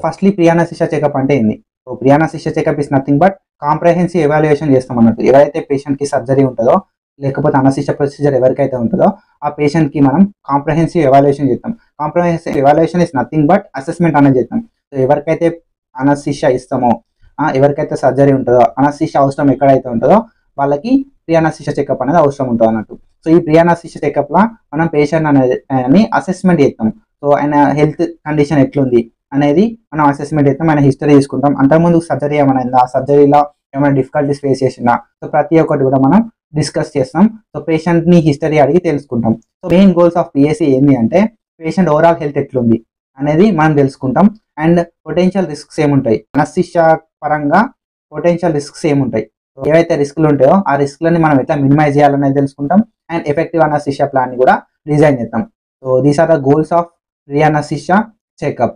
Firstly pre anaesthesia checkup అంటే ఏంది? So pre anaesthesia checkup is nothing but comprehensive evaluation చేస్తాం అన్నట్టు. ఎవరైతే పేషెంట్‌కి సర్జరీ ఉంటదో, లేకపోతే అనస్థీషియా ప్రొసీజర్ ఎవరికైతే ఉంటదో, ఆ పేషెంట్‌కి మనం కాంప్రహెన్సివ్ ఎవాల్యుయేషన్ చేస్తాం. Comprehensive evaluation is nothing but assessment అనేది చేస్తాం. సో ఎవరికైతే అనస్థీషియా ఇస్తామో, ఎవరికైతే సర్జరీ ఉంటదో, అనస్థీషియా అవసరం ఎక్కడైతే ఉంటదో వాళ్ళకి ప్రీ అనస్థీషియా చెకప్ అనేది అవసరం ఉంటది అన్నట్టు. సో ఈ ప్రీ అనస్థీషియా చెకప్‌ల మనం పేషెంట్ అనేది అసెస్మెంట్ చేస్తాం. సో ఆయన హెల్త్ కండిషన్ ఎట్లుంది అనేది మనం అసెస్మెంట్ చేస్తాం. ఆయన హిస్టరీ తీసుకుంటాం. అంతకుముందు సర్జరీ ఏమైనా అయిందా? ఆ సర్జరీలో ఏమైనా డిఫికల్టీస్ ఫేస్ చేసిందా? సో ప్రతి ఒక్కటి కూడా మనం డిస్కస్ చేస్తాం. సో పేషెంట్‌ని హిస్టరీ అడిగి తెలుసుకుంటాం. So main goals of PSC ఏంది అంటే పేషెంట్ ఓవరాల్ హెల్త్ ఎట్లుంది అనేది మనం తెలుసుకుంటాం. అండ్ పొటెన్షియల్ రిస్క్స్ ఏముంటాయి, అనస్థీషియా పరంగా పొటెన్షియల్ రిస్క్స్ ఏముంటాయి, ఏవైతే రిస్క్లు ఉంటాయో ఆ రిస్క్లని మనం ఎట్లా మినిమైజ్ చేయాలనేది తెలుసుకుంటాం. అండ్ ఎఫెక్టివ్ అనస్థీషియా ప్లాన్ ని కూడా డిజైన్ చేద్దాం. So these are the goals of pre anaesthesia checkup.